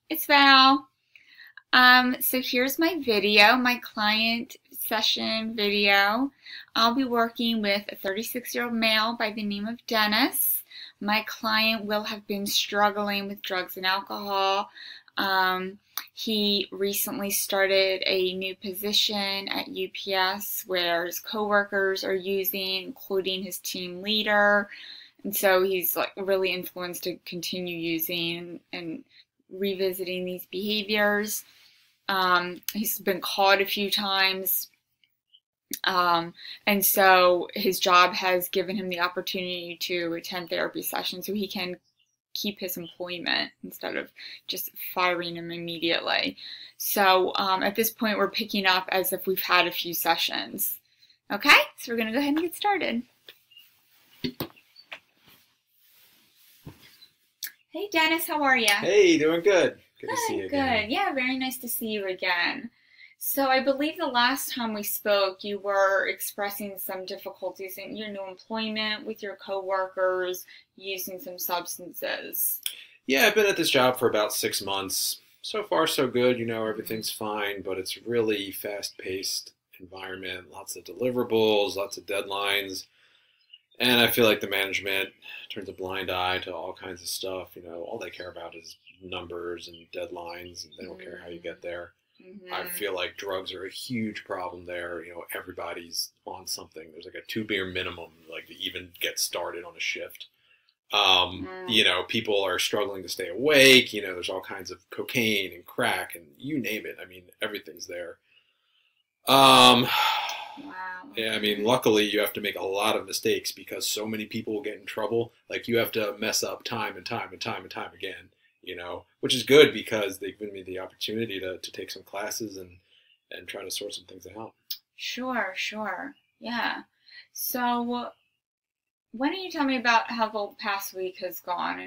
It's Val. So here's my video, my client session video. I'll be working with a 36-year-old male by the name of Dennis. My client will have been struggling with drugs and alcohol. He recently started a new position at UPS where his coworkers are using, including his team leader. And so he's like really influenced to continue using and revisiting these behaviors. He's been caught a few times, and so his job has given him the opportunity to attend therapy sessions so he can keep his employment instead of just firing him immediately. So at this point, we're picking up as if we've had a few sessions. Okay, so we're going to go ahead and get started. Hey, Dennis, how are you? Hey, doing good. Good to see you again. Good. Yeah, very nice to see you again. So I believe the last time we spoke, you were expressing some difficulties in your new employment with your coworkers, using some substances. Yeah, I've been at this job for about 6 months. So far, so good. Everything's fine, but it's really fast-paced environment. Lots of deliverables, lots of deadlines. And I feel like the management turns a blind eye to all kinds of stuff. All they care about is numbers and deadlines, and they don't care how you get there. I feel like drugs are a huge problem there. Everybody's on something. There's like a 2 beer minimum, like to even get started on a shift. People are struggling to stay awake. There's all kinds of cocaine and crack and you name it. I mean, everything's there. Wow. Yeah, luckily you have to make a lot of mistakes because so many people will get in trouble. Like you have to mess up time and time and time and time again, which is good because they've given me the opportunity to take some classes and try to sort some things out. Sure. Yeah. So why don't you tell me about how the past week has gone?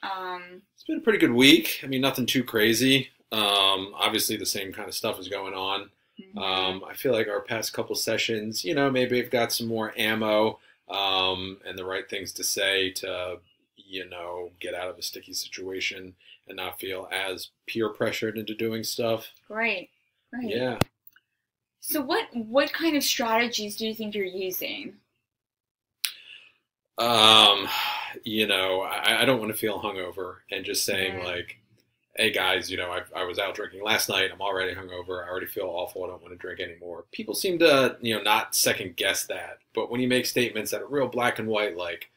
It's been a pretty good week. Nothing too crazy. Obviously the same kind of stuff is going on. I feel like our past couple sessions, maybe I've got some more ammo and the right things to say to, get out of a sticky situation and not feel as peer pressured into doing stuff. Great. Yeah. So what kind of strategies do you think you're using? I don't want to feel hungover and just saying like, hey guys, I was out drinking last night. I'm already hungover. I already feel awful. I don't want to drink anymore. People seem to, not second guess that. But when you make statements that are real black and white, like,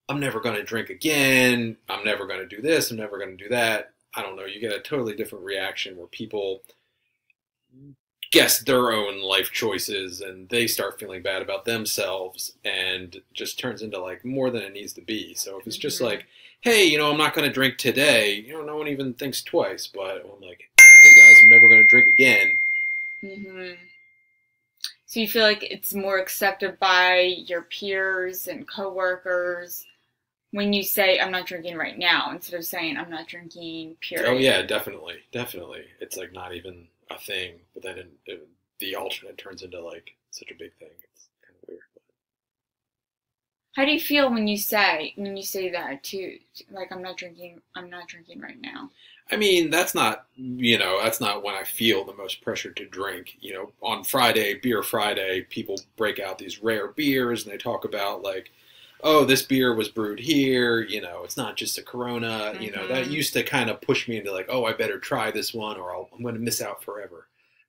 I'm never going to drink again. I'm never going to do this. I'm never going to do that. I don't know. You get a totally different reaction where people guess their own life choices and they start feeling bad about themselves and just turns into like more than it needs to be. So if it's just like, hey, I'm not going to drink today, no one even thinks twice. But I'm like, hey guys, I'm never going to drink again. So you feel like it's more accepted by your peers and coworkers when you say, I'm not drinking right now, instead of saying, I'm not drinking, period. Oh yeah, definitely. It's like not even a thing, but then the alternate turns into like such a big thing. It's kind of weird. How do you feel when you say that too? Like, I'm not drinking right now. That's not when I feel the most pressure to drink. On Friday, Beer Friday, people break out these rare beers and they talk about like, oh, this beer was brewed here. It's not just a Corona. That used to kind of push me into like, oh, I better try this one or I'm going to miss out forever.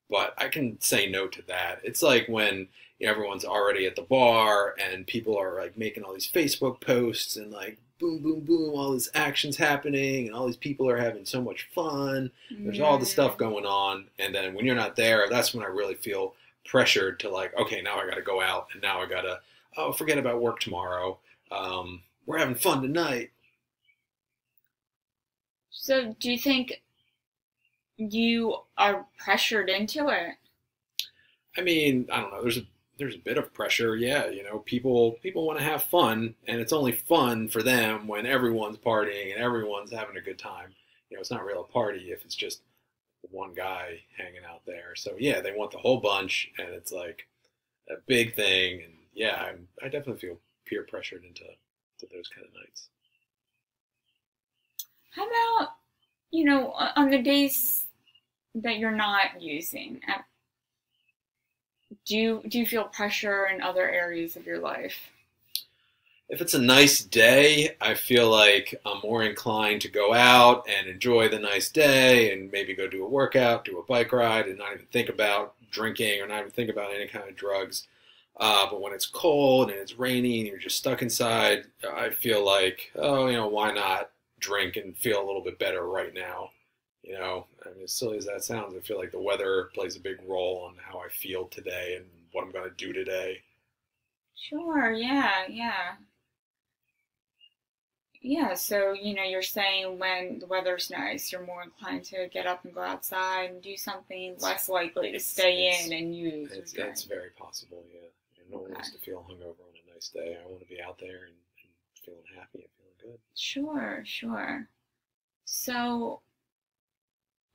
But I can say no to that. It's like when everyone's already at the bar and people are like making all these Facebook posts and like boom, boom, boom, all this action's happening and all these people are having so much fun. There's all the stuff going on. And then when you're not there, that's when I really feel pressured to like, okay, now I got to go out and now I got to, forget about work tomorrow. We're having fun tonight. So do you think you are pressured into it? I don't know. There's a bit of pressure. Yeah. People want to have fun and it's only fun for them when everyone's partying and everyone's having a good time. It's not really a party if it's just one guy hanging out there. So yeah, they want the whole bunch and it's like a big thing. And yeah, I definitely feel peer pressured into those kind of nights. How about you know, on the days that you're not using, do you feel pressure in other areas of your life? If it's a nice day, I feel like I'm more inclined to go out and enjoy the nice day and maybe go do a workout, do a bike ride, and not even think about drinking or not even think about any kind of drugs. But when it's cold and it's rainy and you're just stuck inside, I feel like, oh, why not drink and feel a little bit better right now? I mean, as silly as that sounds, I feel like the weather plays a big role on how I feel today and what I'm going to do today. Sure, yeah, yeah. Yeah, so you're saying when the weather's nice, you're more inclined to get up and go outside and do something, less likely to stay in and use or drink. It's very possible, yeah. No one wants to feel hungover on a nice day. I want to be out there and feeling happy and feeling good. Sure, sure. So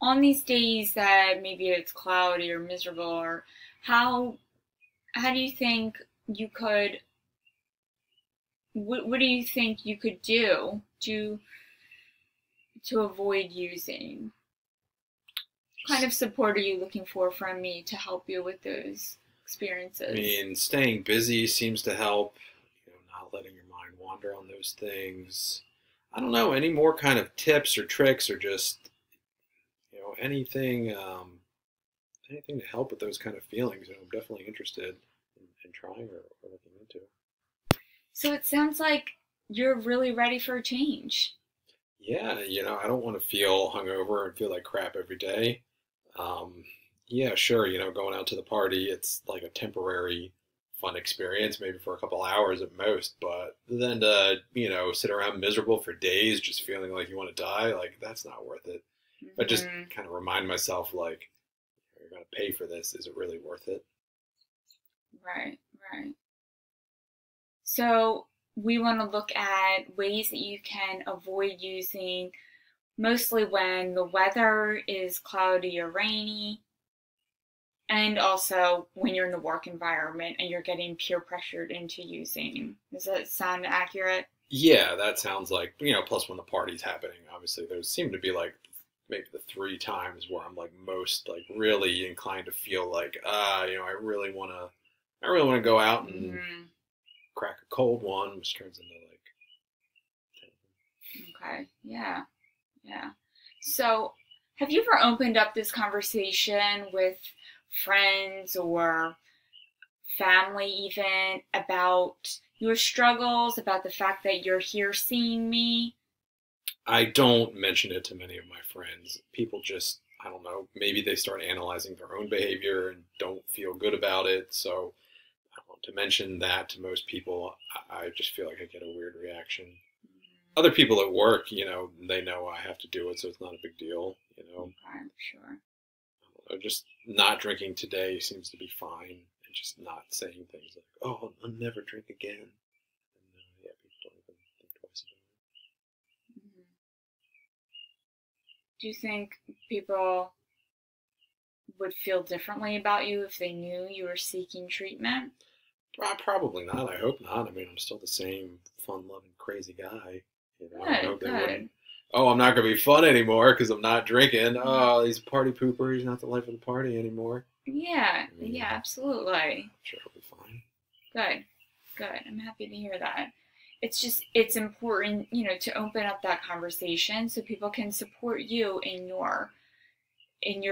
on these days that maybe it's cloudy or miserable, or how how do you think you could what do you think you could do to avoid using? What kind of support are you looking for from me to help you with those experiences? I mean, staying busy seems to help, not letting your mind wander on those things. I don't know, any more kind of tips or tricks or just, anything, anything to help with those kind of feelings. I'm definitely interested in trying or looking into. So it sounds like you're really ready for a change. Yeah, I don't want to feel hungover and feel like crap every day. Um, yeah, sure, going out to the party, it's like a temporary fun experience, maybe for a couple hours at most, but then to, sit around miserable for days just feeling like you want to die, like that's not worth it. I just kind of remind myself, like, you're going to pay for this. Is it really worth it? Right, right. So we want to look at ways that you can avoid using, mostly when the weather is cloudy or rainy, and also when you're in the work environment and you're getting peer pressured into using. Does that sound accurate? Yeah, that sounds like, plus when the party's happening, obviously, there seem to be like maybe the 3 times where I'm like most like really inclined to feel like, I really want to go out and crack a cold one, which turns into like. Okay, yeah, yeah. So, have you ever opened up this conversation with friends or family even about your struggles, about the fact that you're here seeing me? I don't mention it to many of my friends. People just, I don't know, maybe they start analyzing their own behavior and don't feel good about it. So I want to mention that to most people. I just feel like I get a weird reaction. Other people at work, they know I have to do it, so it's not a big deal, Okay, sure. Just not drinking today seems to be fine, and just not saying things like, "Oh, I'll never drink again." And yeah, people don't even think twice about it. Mm-hmm. Do you think people would feel differently about you if they knew you were seeking treatment? Probably not. I hope not. I mean, I'm still the same fun-loving, crazy guy. I Good, hope they good. wouldn't. Oh, I'm not going to be fun anymore because I'm not drinking. Oh, he's a party pooper. He's not the life of the party anymore. Yeah, yeah, absolutely. I'm sure it'll be fine. Good, good. I'm happy to hear that. It's important, to open up that conversation so people can support you in your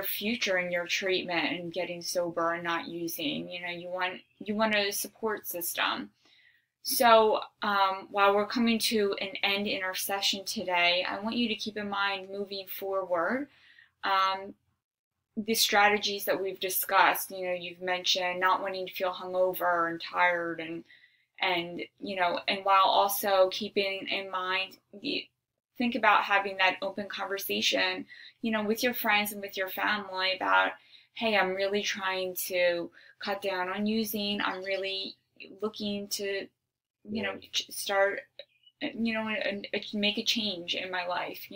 future, in your treatment and getting sober and not using. You want a support system. So while we're coming to an end in our session today, I want you to keep in mind moving forward the strategies that we've discussed. You've mentioned not wanting to feel hungover and tired, and and while also keeping in mind, think about having that open conversation, with your friends and with your family about, hey, I'm really trying to cut down on using. I'm really looking to start, and make a change in my life,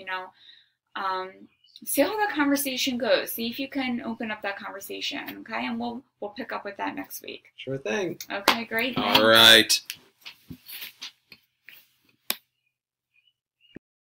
see how that conversation goes. See if you can open up that conversation, okay? And we'll pick up with that next week. Sure thing. Okay, great. All right.